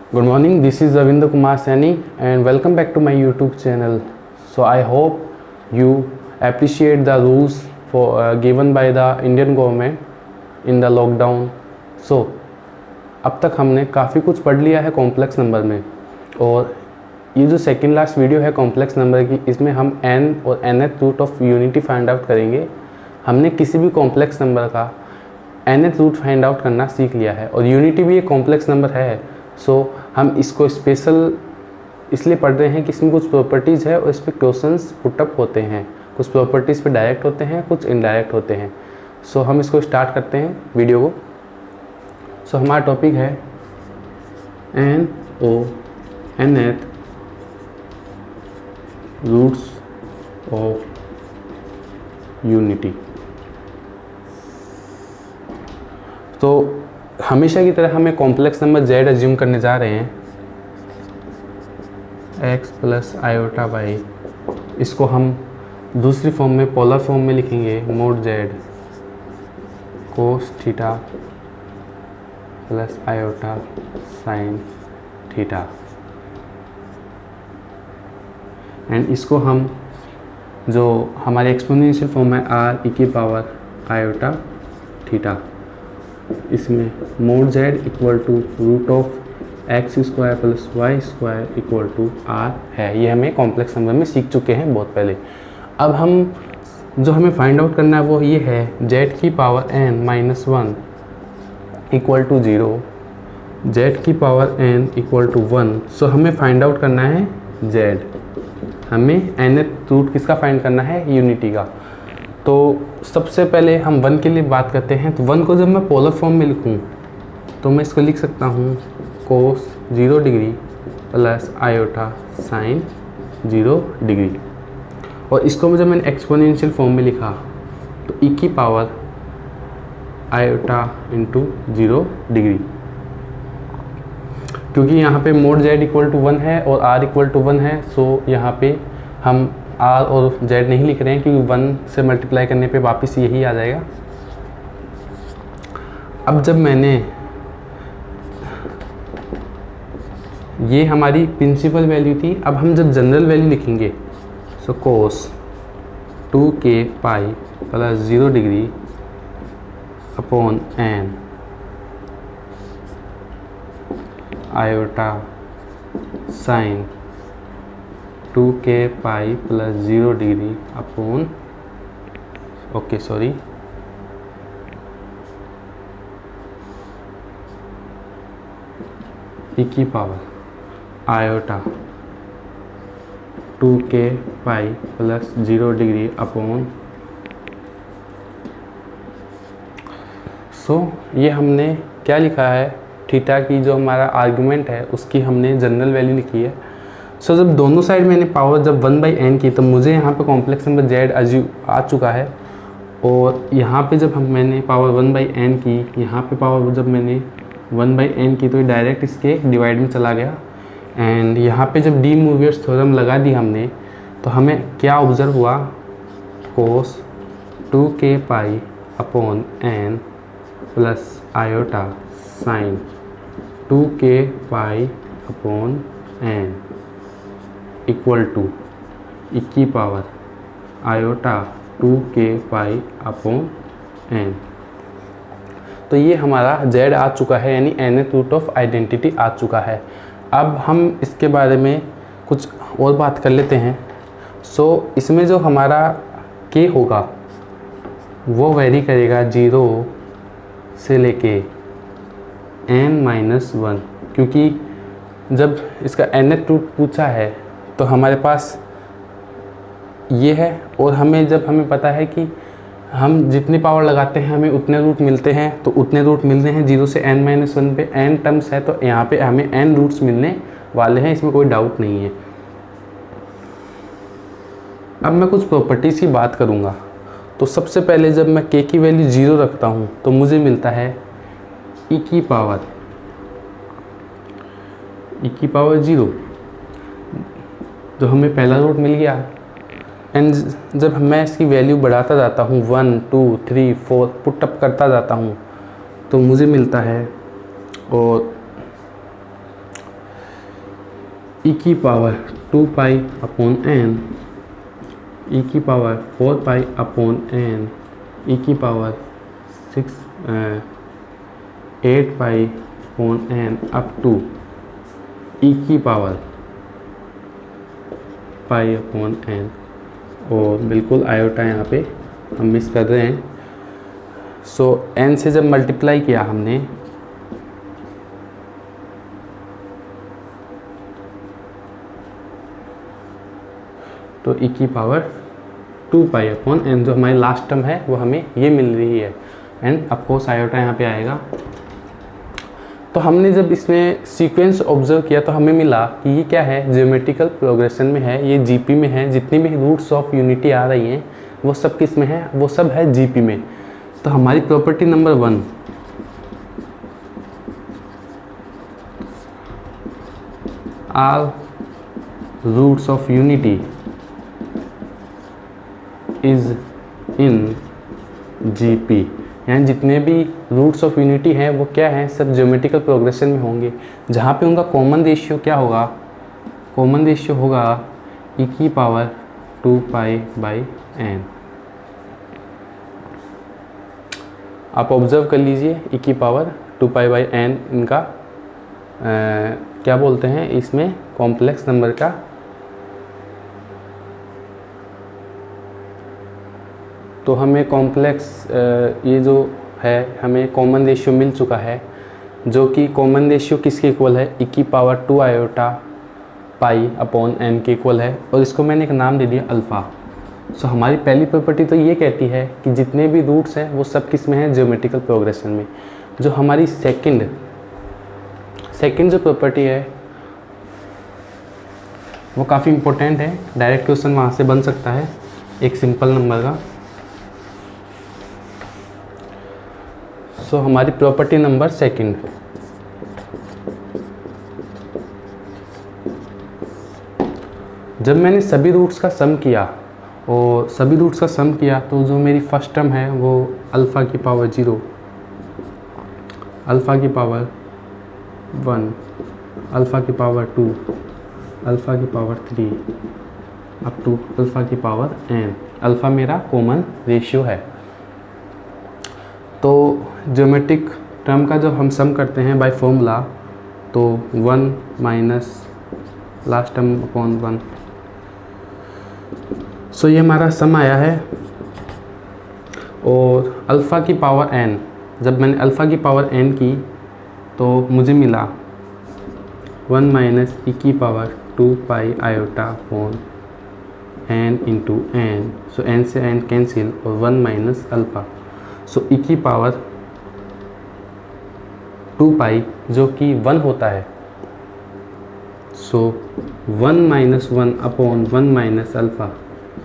Good morning, this is Ravinder Kumar Saini and welcome back to my YouTube channel. So I hope you appreciate the rules given by the Indian government in the lockdown. So अब तक हमने काफ़ी कुछ पढ़ लिया है complex number में, और ये जो सेकंड लास्ट वीडियो है कॉम्प्लेक्स नंबर की, इसमें हम n और nth root of unity find out करेंगे। हमने किसी भी कॉम्प्लेक्स नंबर का nth रूट फाइंड आउट करना सीख लिया है, और यूनिटी भी एक कॉम्प्लेक्स नंबर है। सो हम इसको स्पेशल इसलिए पढ़ रहे हैं कि इसमें कुछ प्रॉपर्टीज़ है और इस पर क्वेश्चंस पुटअप होते हैं। कुछ प्रॉपर्टीज़ पे डायरेक्ट होते हैं, कुछ इनडायरेक्ट होते हैं। सो हम इसको स्टार्ट करते हैं वीडियो को। सो हमारा टॉपिक है nth रूट्स ऑफ यूनिटी। तो हमेशा की तरह हमें कॉम्प्लेक्स नंबर z एज्यूम करने जा रहे हैं, x प्लस आयोटा बाई, इसको हम दूसरी फॉर्म में पोलर फॉर्म में लिखेंगे, mod z cos theta plus iota sine theta, and इसको हम जो हमारे एक्सपोनेंशियल फॉर्म है r e की पावर आयोटा थीटा, इसमें mod z equal to root of x square plus y square equal to r है। ये हमें कॉम्प्लेक्स नंबर में सीख चुके हैं बहुत पहले। अब हम जो हमें फाइंड आउट करना है वो ये है z की power n minus 1 equal to 0, z की power n equal to 1। So हमें फाइंड आउट करना है z, हमें nth रूट किसका फाइंड करना है, यूनिटी का। तो सबसे पहले हम 1 के लिए बात करते हैं। तो 1 को जब मैं पोलर फॉर्म में लिखूं तो मैं इसको लिख सकता हूं कोस 0 degree plus iota sign 0 degree, और इसको जब मैंने एक्सपोनेंशियल फॉर्म में लिखा तो e की पावर आयोटा इंटू 0 डिग्री। क्योंकि यहाँ पे मोड z इक्वल टू 1 है और r इक्वल टू 1 है, सो यहाँ पे हम r और z नहीं लिख रहे हैं, क्योंकि 1 से मल्टीप्लाई करने पे वापस यही आ जाएगा। अब जब मैंने ये हमारी प्रिंसिपल वैल्यू थी, अब हम जब जनरल वैल्यू लिखेंगे so cos 2k pi plus 0 degree upon n iota sine 2k pi plus 0 degree upon e की power iota 2k pi plus 0 degree upon. So ये हमने क्या लिखा है, थीटा की जो हमारा आर्गुमेंट है उसकी हमने जनरल वैल्यू लिखी है। सो जब दोनों साइड मैंने पावर जब 1/n की, तो मुझे यहाँ पे कॉम्प्लेक्स नंबर z आ चुका है, और यहाँ पे जब मैंने पावर 1/n की, यहाँ पे पावर जब मैंने 1/n की, तो ये डायरेक्ट इसके डिवाइड में चला गया। एंड यहाँ पे जब डी मूवियर्स थ्योरम लगा दी हमने, तो हमें क्या ऑब्जर्व हुआ, cos 2k pi upon n plus iota sine 2k pi upon n equal to e की power iota 2k pi upon n। तो ये हमारा z आ चुका है, यानी nth रूट ऑफ आइडेंटिटी आ चुका है। अब हम इसके बारे में कुछ और बात कर लेते हैं। सो इसमें जो हमारा k होगा वो वेरी करेगा 0 से लेके n माइनस 1, क्योंकि जब इसका nth रूट पूछा है तो हमारे पास ये है, और हमें पता है कि हम जितनी पावर लगाते हैं हमें उतने रूट मिलते हैं, तो उतने रूट मिलने हैं 0 से n माइनस 1 पे। n टर्म्स है तो यहाँ पे हमें n रूट्स मिलने वाले हैं, इसमें कोई डाउट नहीं है। अब मैं कुछ प्रॉपर्टीज़ की बात करूँगा। तो सबसे पहले जब मैं k की वैल्यू 0 रखता हूँ तो मुझे मिलता है e की पावर 0, जो हमें पहला रूट मिल गया। एंड जब मैं इसकी वैल्यू बढ़ाता जाता हूँ 1 2 3 4 पुटअप करता जाता हूँ तो मुझे मिलता है और ई की power 2 pi upon n, e की power 4 pi upon n, e की power 8 pi upon n up to e की पावर पाई अपॉन एन। और बिल्कुल आयोटा यहाँ पे हम मिस कर रहे हैं। सो एन से जब मल्टीप्लाई किया हमने तो ई की पावर 2 पाई अपॉन एन, जो हमारी लास्ट टर्म है वो हमें ये मिल रही है। एंड ऑफकोर्स आयोटा यहाँ पे आएगा। तो हमने जब इसमें सीक्वेंस ऑब्जर्व किया तो हमें मिला कि ये क्या है, ज्योमेट्रिकल प्रोग्रेशन में है, ये जीपी में है। जितनी भी रूट्स ऑफ यूनिटी आ रही हैं वो सब किस में है, वो सब है जीपी में। तो हमारी property number 1, all roots of unity is in GP, यानी जितने भी रूट्स ऑफ यूनिटी हैं वो क्या हैं, सब ज्योमेट्रिकल प्रोग्रेशन में होंगे। जहाँ पे उनका कॉमन रेशियो क्या होगा, कॉमन रेशियो होगा ई की पावर 2 पाई बाई एन। आप ऑब्जर्व कर लीजिए, ई की पावर 2 पाई बाई एन इनका क्या बोलते हैं, इसमें कॉम्प्लेक्स नंबर का तो हमें कॉम्प्लेक्स ये जो है हमें कॉमन रेशियो मिल चुका है, जो कि कॉमन रेशियो किसके इक्वल है, ई की power 2 iota pi upon n के इक्वल है। और इसको मैंने एक नाम दे दिया अल्फ़ा। सो हमारी पहली प्रॉपर्टी तो ये कहती है कि जितने भी रूट्स हैं वो सब किस में हैं, ज्योमेट्रिकल प्रोग्रेशन में। जो हमारी सेकंड जो प्रॉपर्टी है वो काफ़ी इम्पोर्टेंट है, डायरेक्ट क्वेश्चन वहाँ से बन सकता है एक सिंपल नंबर का। सो हमारी प्रॉपर्टी नंबर सेकंड, जब मैंने सभी रूट्स का सम किया और सभी रूट्स का सम किया तो जो मेरी फर्स्ट टर्म है वो अल्फ़ा की पावर 0, अल्फ़ा की पावर 1, अल्फ़ा की पावर 2, अल्फ़ा की पावर 3 अप टू अल्फ़ा की पावर n। अल्फ़ा मेरा कॉमन रेशियो है। तो ज्योमेट्रिक टर्म का जब हम सम करते हैं बाय फॉर्मूला तो 1 माइनस लास्ट टर्म अपॉन 1। सो ये हमारा सम आया है। और अल्फ़ा की पावर n, जब मैंने अल्फ़ा की पावर n की तो मुझे मिला 1 माइनस ई की पावर 2 पाई iota upon n into n। सो n से n कैंसिल और 1 माइनस अल्फ़ा। सो ई की पावर 2 पाई जो कि 1 होता है। सो 1 माइनस 1 अपॉन 1 माइनस अल्फ़ा।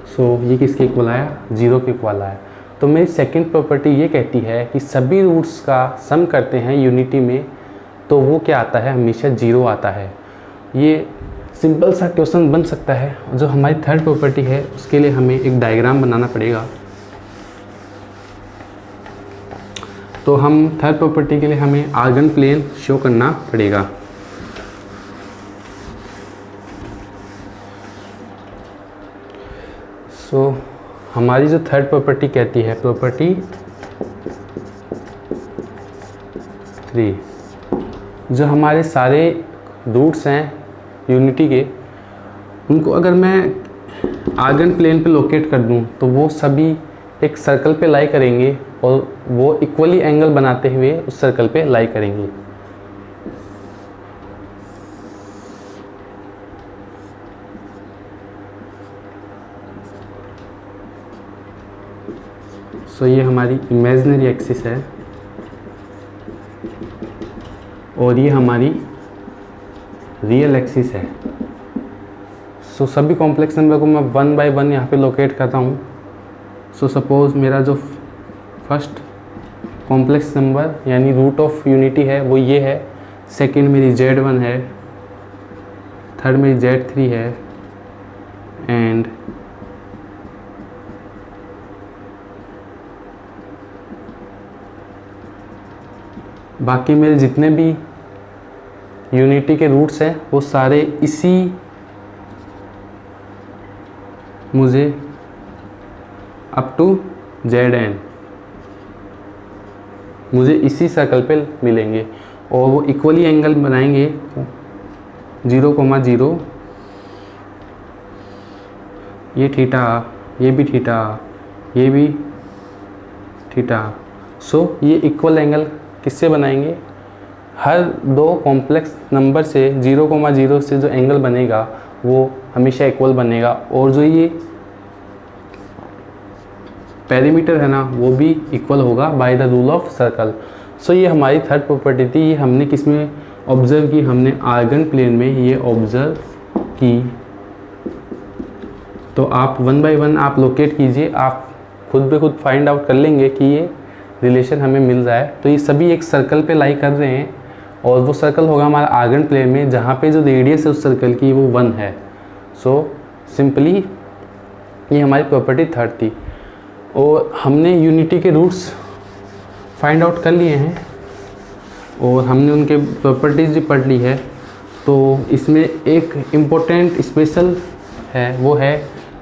सो ये किसके इक्वल आया, 0 के इक्वल आया। तो मेरी सेकंड प्रॉपर्टी ये कहती है कि सभी रूट्स का सम करते हैं यूनिटी में तो वो क्या आता है, हमेशा 0 आता है। ये सिंपल सा क्वेश्चन बन सकता है। जो हमारी थर्ड प्रॉपर्टी है उसके लिए हमें एक डायग्राम बनाना पड़ेगा। तो हम थर्ड प्रॉपर्टी के लिए हमें आर्गन प्लेन शो करना पड़ेगा। सो हमारी जो थर्ड प्रॉपर्टी कहती है, प्रॉपर्टी 3, जो हमारे सारे रूट्स हैं यूनिटी के, उनको अगर मैं आर्गन प्लेन पे लोकेट कर दूं तो वो सभी एक सर्कल पे लाई करेंगे और वो इक्वली एंगल बनाते हुए उस सर्कल पे लाई करेंगे। सो ये हमारी इमेजिनरी एक्सिस है और ये हमारी रियल एक्सिस है। सो सभी कॉम्प्लेक्स नंबर को मैं 1 बाय 1 यहाँ पे लोकेट करता हूँ। सो सपोज़ मेरा जो फर्स्ट कॉम्प्लेक्स नंबर यानी रूट ऑफ यूनिटी है वो ये है, सेकंड मेरी Z1 है, थर्ड मेरी Z3 है एंड बाकी मेरे जितने भी यूनिटी के रूट्स हैं वो सारे इसी मुझे अप टू Zn मुझे इसी सर्कल पे मिलेंगे और वो इक्वली एंगल बनाएंगे 0,0, ये थीटा, ये भी थीटा, ये भी थीटा। सो ये इक्वल एंगल किससे बनाएंगे? हर दो कॉम्प्लेक्स नंबर से 0,0 से जो एंगल बनेगा वो हमेशा इक्वल बनेगा और जो ये पेरीमीटर है ना वो भी इक्वल होगा by the rule of circle. So ये हमारी थर्ड प्रॉपर्टी थी। ये हमने किस में ऑब्जर्व की? हमने आर्गन प्लेन में ये ऑब्जर्व की। तो आप 1 बाय 1 आप लोकेट कीजिए, आप खुद ब खुद फाइंड आउट कर लेंगे कि ये रिलेशन हमें मिल रहा है। तो ये सभी एक सर्कल पे लाई कर रहे हैं और वो सर्कल होगा हमारा आर्गन प्लेन में, जहाँ पे जो रेडियस है उस सर्कल की वो 1 है। सो सिंपली ये हमारी प्रॉपर्टी थर्ड थी और हमने यूनिटी के रूट्स फाइंड आउट कर लिए हैं और हमने उनके प्रॉपर्टीज़ भी पढ़ ली है। तो इसमें एक इम्पोर्टेंट स्पेशल है, वो है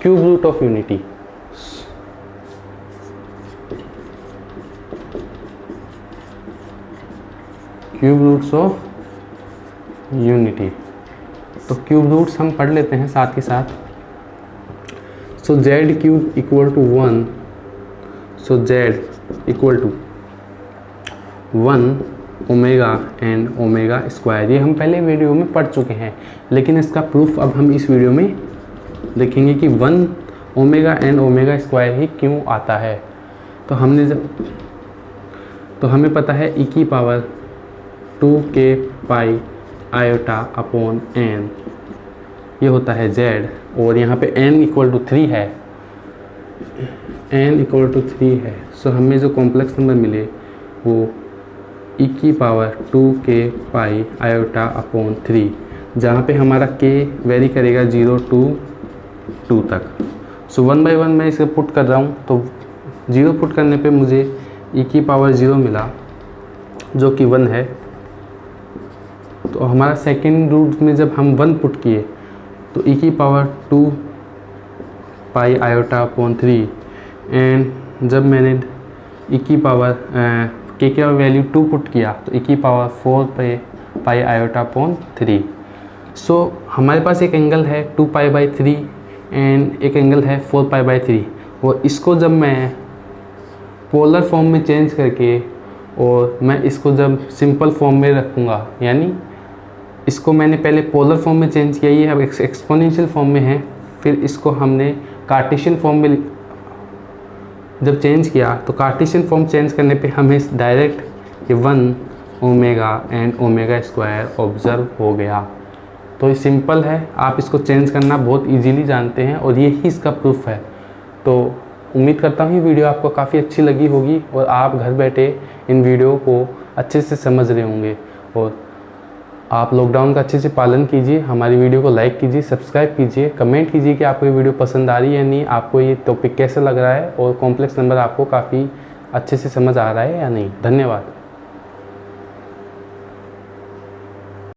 cube root of unity. Cube roots of unity, तो क्यूब रूट्स हम पढ़ लेते हैं साथ के साथ। So Z cube equal to 1, so Z equal to 1 omega and omega square. ये हम पहले वीडियो में पढ़ चुके हैं, लेकिन इसका प्रूफ अब हम इस वीडियो में देखेंगे कि 1 ओमेगा एंड ओमेगा स्क्वायर ही क्यों आता है। तो हमें पता है e की पावर 2k पाई आयोटा अपॉन n, ये होता है z और यहाँ पे n इक्वल टू 3 है, n इक्वल टू 3 है। सो हमें जो कॉम्प्लेक्स नंबर मिले वो e की पावर 2k पाई आयोटा अपॉन 3, जहाँ पे हमारा k वेरी करेगा 0 to 2 तक। सो 1 बाय 1 मैं इसे पुट कर रहा हूँ, तो 0 पुट करने पे मुझे e की पावर 0 मिला जो कि 1 है। तो हमारा सेकेंड रूट में जब हम 1 पुट किए तो e की power 2 pi iota upon 3 and जब मैंने e की पावर k का वैल्यू 2 पुट किया तो e की पावर 4 पाई आयोटा अपॉन 3। सो हमारे पास एक एंगल है 2 पाई बाई 3 एंड एक एंगल है 4 पाई बाई 3 और इसको जब मैं पोलर फॉर्म में चेंज करके और मैं इसको जब सिंपल फॉर्म में रखूँगा, यानी इसको मैंने पहले पोलर फॉर्म में चेंज किया, ये अब एक्सपोनेंशियल फॉर्म में है, फिर इसको हमने कार्टेशियन फॉर्म में जब चेंज किया तो कार्टेशियन फॉर्म चेंज करने पे हमें डायरेक्ट ये 1 omega and omega square observe हो गया। तो ये सिंपल है, आप इसको चेंज करना बहुत इजीली जानते हैं और यही इसका प्रूफ है। तो उम्मीद करता हूँ ये वीडियो आपको काफ़ी अच्छी लगी होगी और आप घर बैठे इन वीडियो को अच्छे से समझ रहे होंगे और आप लॉकडाउन का अच्छे से पालन कीजिए। हमारी वीडियो को लाइक कीजिए, सब्सक्राइब कीजिए, कमेंट कीजिए कि आपको ये वीडियो पसंद आ रही है या नहीं, आपको ये टॉपिक कैसा लग रहा है और कॉम्प्लेक्स नंबर आपको काफ़ी अच्छे से समझ आ रहा है या नहीं। धन्यवाद।